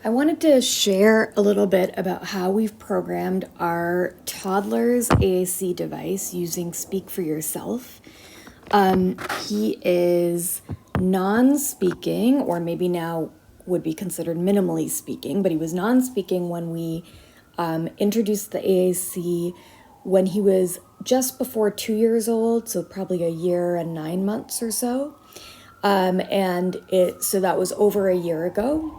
I wanted to share a little bit about how we've programmed our toddler's AAC device using Speak for Yourself. He is non-speaking, or maybe now would be considered minimally speaking, but he was non-speaking when we introduced the AAC when he was just before 2 years old, so probably a year and 9 months or so. So that was over a year ago.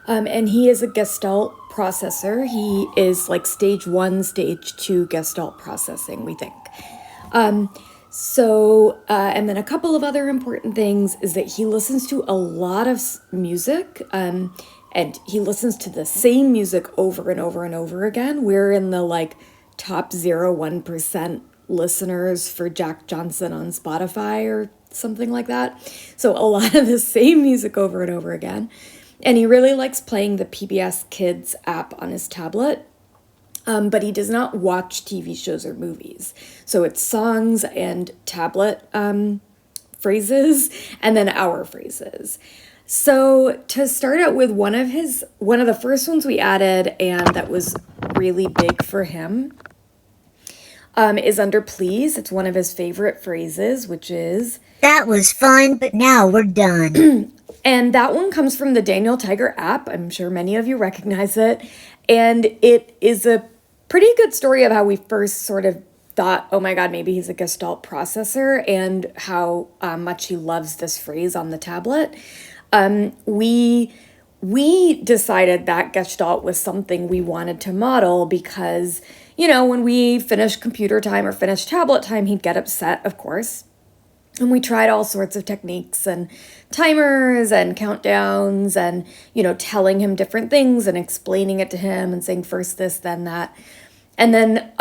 And he is a Gestalt processor. He is like stage 1, stage 2 Gestalt processing, we think. And then a couple of other important things is that he listens to a lot of music, and he listens to the same music over and over and over again. We're in the top 0.1% listeners for Jack Johnson on Spotify or something like that. So a lot of the same music over and over again. And he really likes playing the PBS Kids app on his tablet, but he does not watch TV shows or movies. So it's songs and tablet phrases, and then our phrases. So to start out with, one of the first ones we added, and that was really big for him, is under please. It's one of his favorite phrases, which is, "That was fun, but now we're done." And that one comes from the Daniel Tiger app. I'm sure many of you recognize it. And it is a pretty good story of how we first sort of thought, oh my God, maybe he's a Gestalt processor, and how much he loves this phrase on the tablet. We decided that Gestalt was something we wanted to model because, when we finished computer time or finished tablet time, he'd get upset, of course. And we tried all sorts of techniques and timers and countdowns and, telling him different things and explaining it to him and saying first this, then that. And then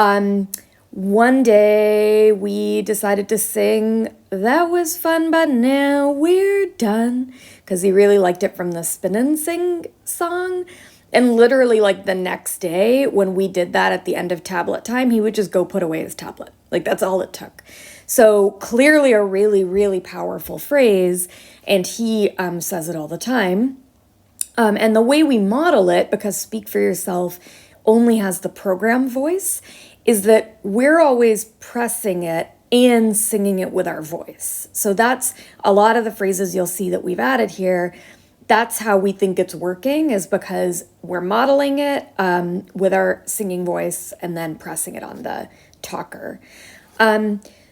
one day we decided to sing, "That was fun, but now we're done," because he really liked it from the Spin and Sing song. And literally the next day when we did that at the end of tablet time, he would just go put away his tablet. That's all it took. So clearly a really, really powerful phrase, and he says it all the time. And the way we model it, because Speak for Yourself only has the program voice, is that we're always pressing it and singing it with our voice. So that's a lot of the phrases you'll see that we've added here. That's how we think it's working, is because we're modeling it with our singing voice and then pressing it on the talker.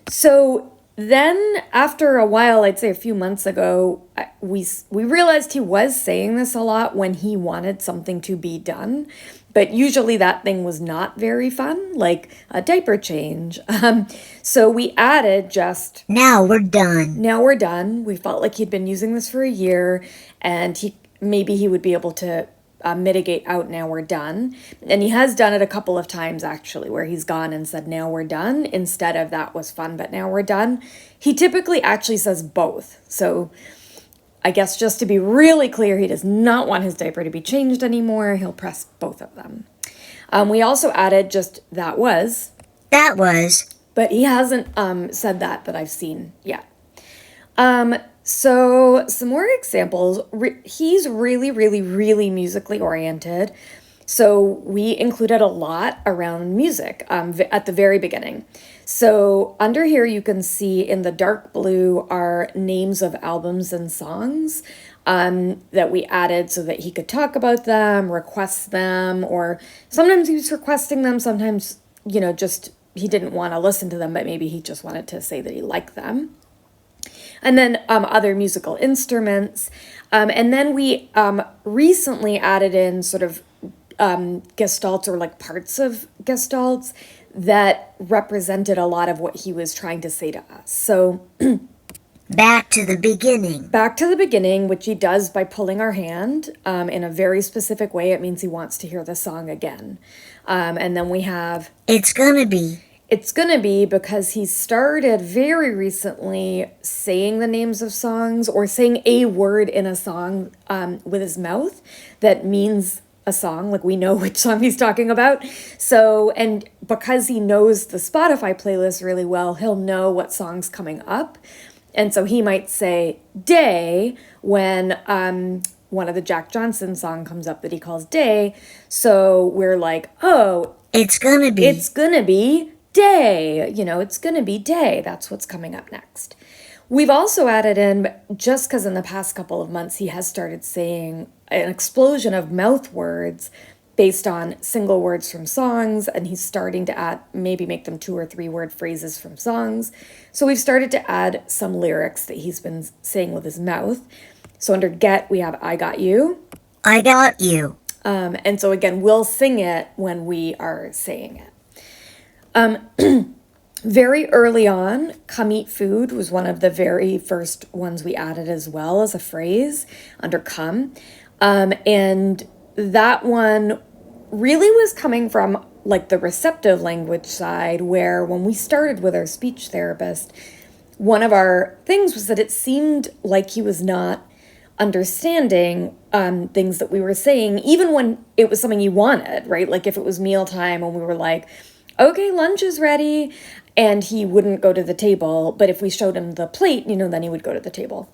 So then after a while, I'd say a few months ago, we realized he was saying this a lot when he wanted something to be done. But usually that thing was not very fun, like a diaper change. So we added just, "Now we're done." Now we're done. We felt like he'd been using this for a year, and maybe he would be able to mitigate out "now we're done." And he has done it a couple of times, actually, where he's gone and said "now we're done" instead of "that was fun, but now we're done." He typically actually says both. So I guess just to be really clear, he does not want his diaper to be changed anymore. He'll press both of them. We also added just "that was," "That was," but he hasn't said that I've seen yet. So some more examples. He's really, really, really musically oriented. So we included a lot around music at the very beginning. So under here, you can see in the dark blue are names of albums and songs that we added so that he could talk about them, request them, or sometimes he was requesting them. Sometimes, just he didn't want to listen to them, but maybe he just wanted to say that he liked them. And then other musical instruments. And then we recently added in sort of gestalts, or parts of gestalts that represented a lot of what he was trying to say to us. So back to the beginning, which he does by pulling our hand in a very specific way. It means he wants to hear the song again. And then we have, It's gonna be, because he started very recently saying the names of songs, or saying a word in a song with his mouth that means a song. We know which song he's talking about. So, and because he knows the Spotify playlist really well, he'll know what song's coming up. And so he might say "day" when one of the Jack Johnson song comes up that he calls day. So we're like, oh, it's gonna be day. It's gonna be day. That's what's coming up next. We've also added in, just because in the past couple of months he has started saying an explosion of mouth words based on single words from songs, and he's starting to maybe make them 2 or 3 word phrases from songs. So we've started to add some lyrics that he's been saying with his mouth. So under get, we have I got you. I got you. And so again, we'll sing it when we are saying it. Very early on, come eat food was one of the very first ones we added as well as a phrase under come. And that one really was coming from like the receptive language side, where when we started with our speech therapist, one of our things was that it seemed like he was not understanding things that we were saying, even when it was something you wanted, right? Like if it was mealtime and we were like, okay, lunch is ready, and he wouldn't go to the table. But if we showed him the plate, then he would go to the table.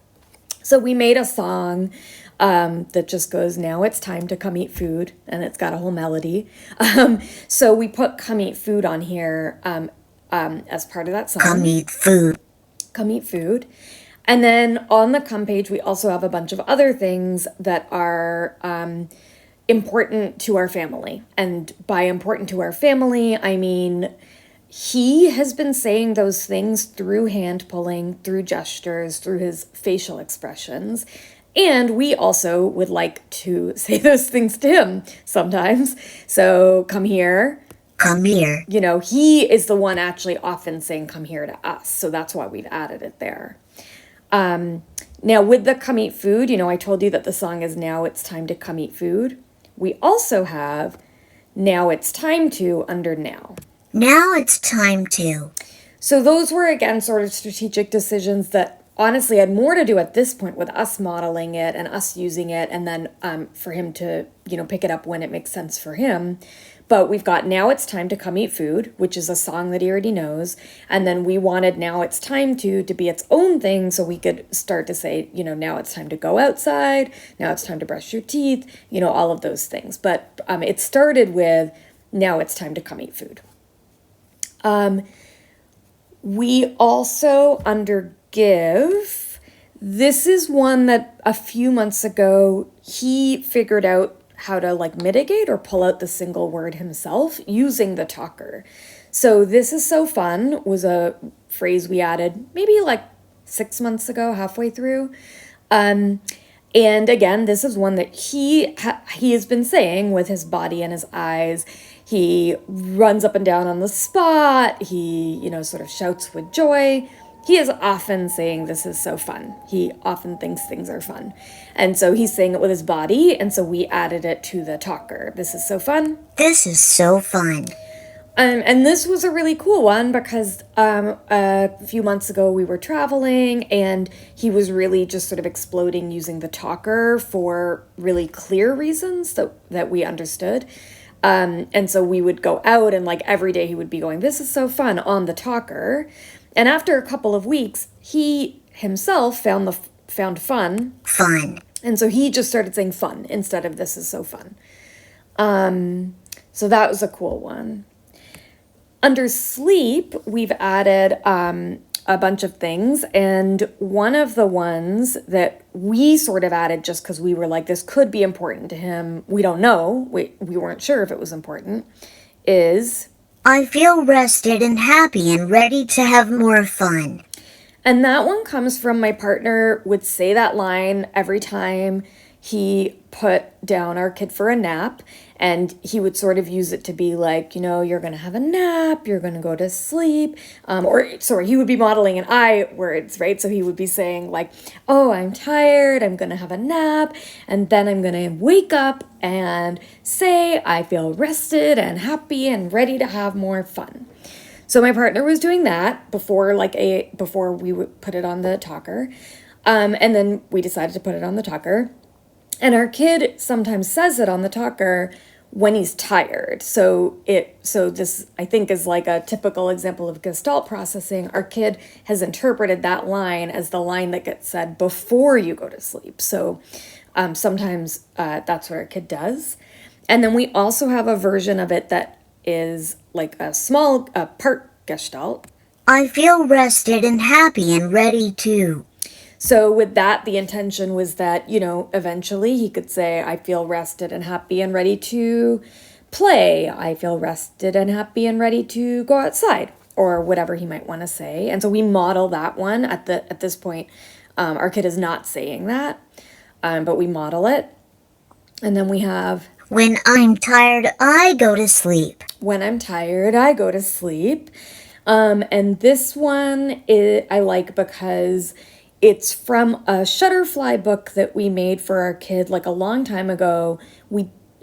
So we made a song that just goes, now it's time to come eat food, and it's got a whole melody. So we put come eat food on here as part of that song. Come eat food. Come eat food. And then on the come page, we also have a bunch of other things that are important to our family. And by important to our family, I mean he has been saying those things through hand pulling, through gestures, through his facial expressions. And we also would like to say those things to him sometimes. So come here. Come here. He is the one actually often saying come here to us. So that's why we've added it there. Now with the come eat food, I told you that the song is now it's time to come eat food. We also have now it's time to under now. Now it's time to. So those were, again, sort of strategic decisions that honestly had more to do at this point with us modeling it and us using it, and then for him to, pick it up when it makes sense for him. But we've got now it's time to come eat food, which is a song that he already knows. And then we wanted now it's time to be its own thing, so we could start to say, now it's time to go outside, now it's time to brush your teeth, all of those things. But it started with now it's time to come eat food. We also under give, this is one that a few months ago, he figured out how to mitigate or pull out the single word himself using the talker. So this is so fun was a phrase we added maybe 6 months ago, halfway through. And again, this is one that he has been saying with his body and his eyes. He runs up and down on the spot. He, sort of shouts with joy. He is often saying, this is so fun. He often thinks things are fun. And so he's saying it with his body. And so we added it to the talker. This is so fun. This is so fun. And this was a really cool one because a few months ago we were traveling and he was really just sort of exploding using the talker for really clear reasons that we understood. And so we would go out and every day he would be going, this is so fun on the talker. And after a couple of weeks, he himself found fun. Fun. And so he just started saying fun instead of this is so fun. So that was a cool one. Under sleep, we've added a bunch of things. And one of the ones that we sort of added just because we were like, this could be important to him. We don't know. We weren't sure if it was important. Is I feel rested and happy and ready to have more fun. And that one comes from my partner would say that line every time he put down our kid for a nap. And he would sort of use it to be like, you're going to have a nap, you're going to go to sleep. He would be modeling an I words, right? So he would be saying oh, I'm tired, I'm going to have a nap. And then I'm going to wake up and say, I feel rested and happy and ready to have more fun. So my partner was doing that before we would put it on the talker. And then we decided to put it on the talker. And our kid sometimes says it on the talker when he's tired. So this, I think, is a typical example of Gestalt processing. Our kid has interpreted that line as the line that gets said before you go to sleep. So Sometimes that's what our kid does. And then we also have a version of it that is like a small part gestalt. I feel rested and happy and ready to. So with that, the intention was that, eventually he could say, I feel rested and happy and ready to play. I feel rested and happy and ready to go outside, or whatever he might want to say. And so we model that one at this point. Our kid is not saying that, but we model it. And then we have, When I'm tired, I go to sleep. when I'm tired, I go to sleep. And this one I like because it's from a Shutterfly book that we made for our kid like a long time ago.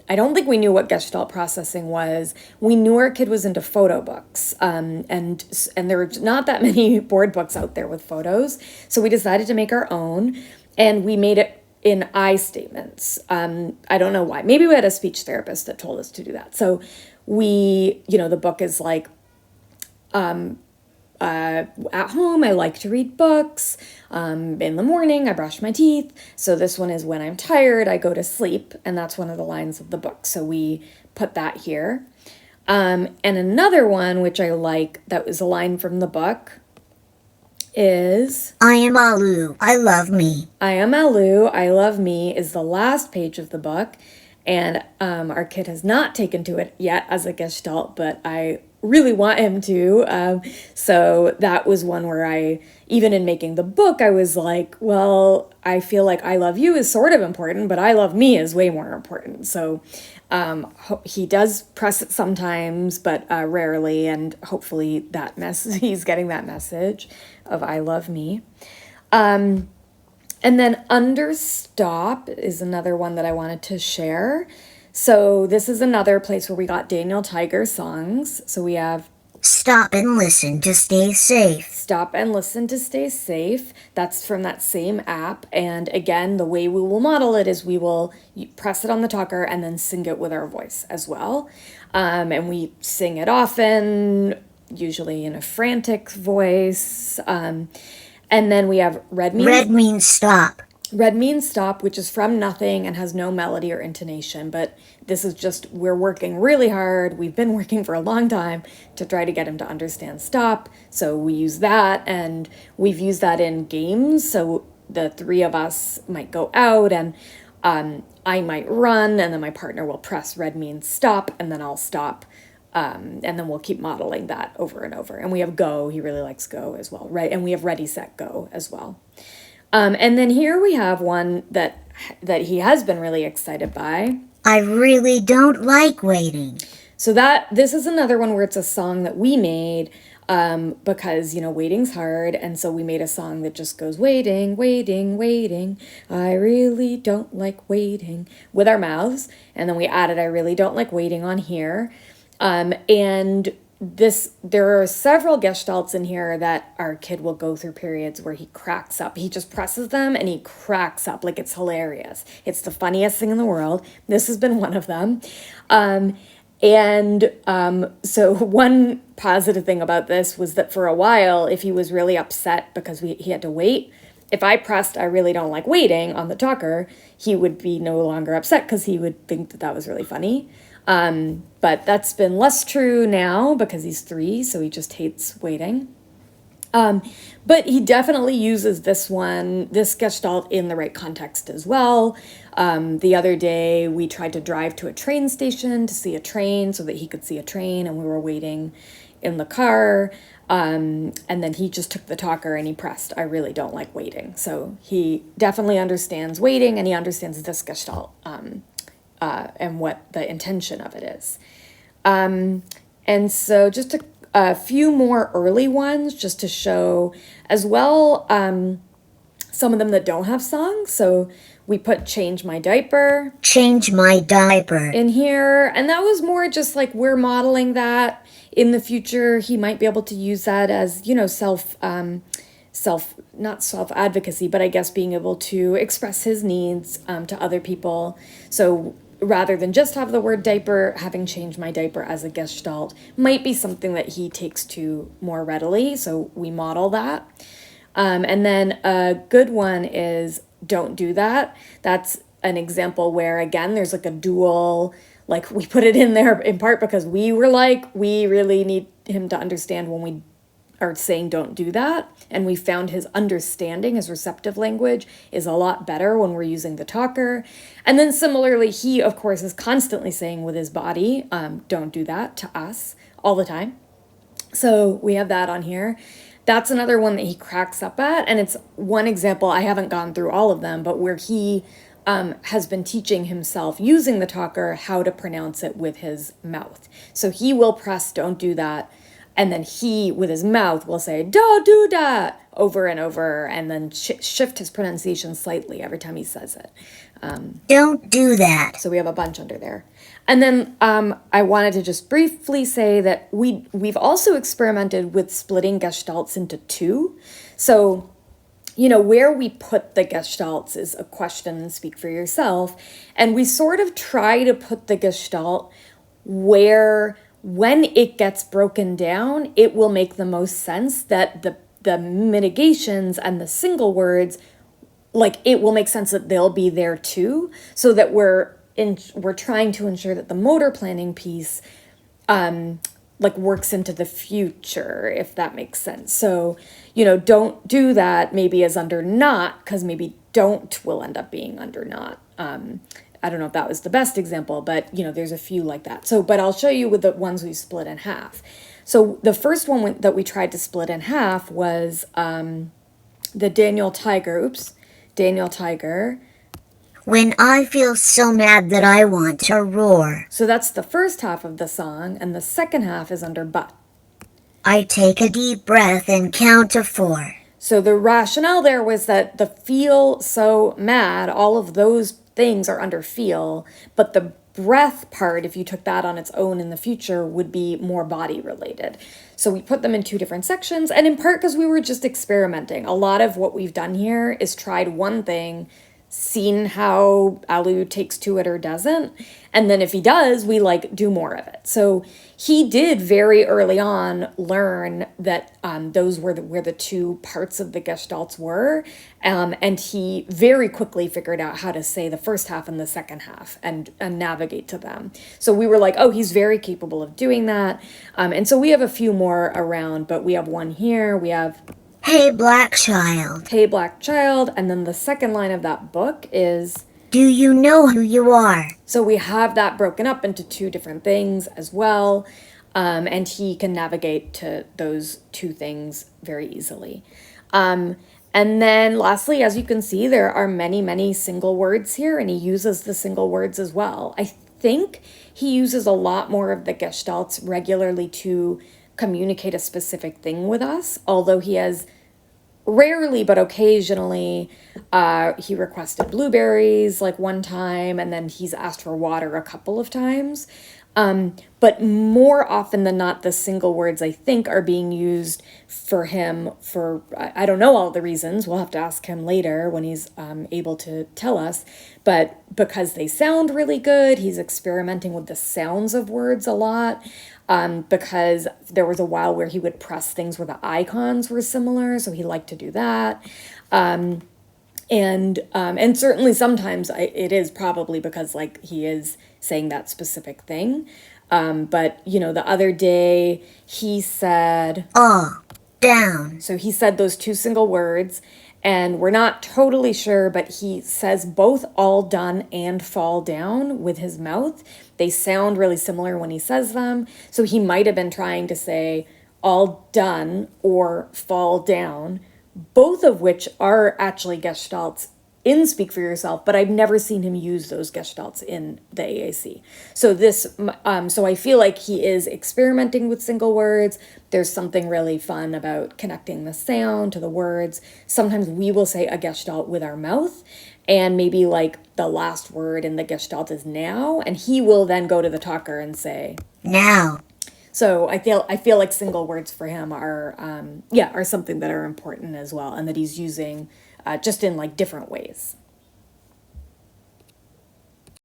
I don't think we knew what Gestalt processing was. We knew our kid was into photo books, and there were not that many board books out there with photos. So we decided to make our own, and we made it in I statements. I don't know why. Maybe we had a speech therapist that told us to do that. So the book is like, at home, I like to read books. In the morning, I brush my teeth. So this one is when I'm tired, I go to sleep. And that's one of the lines of the book. So we put that here. And another one, which I like, that was a line from the book, is I am Alu. I love me. I am Alu. I love me is the last page of the book. And our kid has not taken to it yet as a gestalt, but I really want him to. So that was one where even in making the book, I was like, well, I feel like I love you is sort of important, but I love me is way more important. So he does press it sometimes, but rarely, and hopefully he's getting that message of I love me. And then under stop is another one that I wanted to share. So this is another place where we got Daniel Tiger songs. So we have Stop and listen to stay safe. Stop and listen to stay safe. That's from that same app. And again, the way we will model it is we will press it on the talker and then sing it with our voice as well. And we sing it often, usually in a frantic voice. And then we have red means... Red means stop. Red means stop, which is from nothing and has no melody or intonation. But this is just, we're working really hard. We've been working for a long time to try to get him to understand stop. So we use that, and we've used that in games. So the three of us might go out, and I might run, and then my partner will press red means stop, and then I'll stop. And then we'll keep modeling that over and over. And we have go. He really likes go as well, right? And we have ready, set, go as well. And then here we have one that he has been really excited by. I really don't like waiting. So this is another one where it's a song that we made because, waiting's hard. And so we made a song that just goes waiting, waiting, waiting. I really don't like waiting with our mouths. And then we added I really don't like waiting on here. And there are several gestalts in here that our kid will go through periods where he cracks up. He just presses them and he cracks up like it's hilarious. It's the funniest thing in the world. This has been one of them. So one positive thing about this was that for a while, if he was really upset because he had to wait, if I pressed I really don't like waiting on the talker, he would be no longer upset because he would think that was really funny. But that's been less true now because he's 3, so he just hates waiting. But he definitely uses this gestalt in the right context as well. The other day we tried to drive to a train station to see a train so that he could see a train, and we were waiting in the car. And then he just took the talker and he pressed, I really don't like waiting. So he definitely understands waiting, and he understands this gestalt, and what the intention of it is. And so just a few more early ones just to show as well, some of them that don't have songs. So we put change my diaper. Change my diaper. In here. And that was more just like we're modeling that in the future. He might be able to use that as, not self-advocacy, but I guess being able to express his needs to other people. So rather than just have the word diaper, having changed my diaper as a gestalt might be something that he takes to more readily. So we model that. And then a good one is don't do that. That's an example where, again, there's like a dual, like we put it in there in part because we were like, we really need him to understand when we are saying don't do that. And we found his understanding, his receptive language is a lot better when we're using the talker. And then similarly, he, of course, is constantly saying with his body, don't do that to us all the time. So we have that on here. That's another one that he cracks up at. And it's one example, I haven't gone through all of them, but where he has been teaching himself using the talker how to pronounce it with his mouth. So he will press don't do that. And then he, with his mouth, will say, don't do that, over and over, and then shift his pronunciation slightly every time he says it. Don't do that. So we have a bunch under there. And then I wanted to just briefly say that we've also experimented with splitting gestalts into two. So, where we put the gestalts is a question, speak for yourself. And we sort of try to put the gestalt where, when it gets broken down, it will make the most sense, that the mitigations and the single words, like, it will make sense that they'll be there too, so that we're trying to ensure that the motor planning piece works into the future, if that makes sense. So, don't do that maybe is under not, because maybe don't will end up being under not. I don't know if that was the best example, but there's a few like that. So, but I'll show you with the ones we split in half. So the first one that we tried to split in half was the Daniel Tiger. When I feel so mad that I want to roar. So that's the first half of the song, and the second half is under but. I take a deep breath and count to 4. So the rationale there was that the feel so mad, all of those things are under feel, but the breath part, if you took that on its own in the future, would be more body related. So we put them in two different sections, and in part because we were just experimenting. A lot of what we've done here is tried one thing, seen how Alu takes to it or doesn't, and then if he does, we do more of it. So he did very early on learn that those were where the two parts of the gestalts were, and he very quickly figured out how to say the first half and the second half and navigate to them. So we were like, oh, he's very capable of doing that. And so we have a few more around, but we have one here. We have Hey, black child. Hey, black child. And then the second line of that book is, do you know who you are? So we have that broken up into two different things as well. And he can navigate to those two things very easily. And then lastly, as you can see, there are many, many single words here, and he uses the single words as well. I think he uses a lot more of the gestalts regularly to communicate a specific thing with us, although he has rarely but occasionally he requested blueberries one time, and then he's asked for water a couple of times, but more often than not the single words I think are being used for him for I don't know all the reasons, we'll have to ask him later when he's able to tell us, but because they sound really good, he's experimenting with the sounds of words a lot. Because there was a while where he would press things where the icons were similar, so he liked to do that. And certainly sometimes it is probably because he is saying that specific thing. But the other day he said, down. So he said those two single words, and we're not totally sure, but he says both all done and fall down with his mouth. They sound really similar when he says them. So he might have been trying to say all done or fall down, both of which are actually gestalts in Speak for Yourself, but I've never seen him use those gestalts in the AAC. So so I feel like he is experimenting with single words. There's something really fun about connecting the sound to the words. Sometimes we will say a gestalt with our mouth, and maybe the last word in the gestalt is now, and he will then go to the talker and say now. So I feel like single words for him are something that are important as well, and that he's using just in different ways.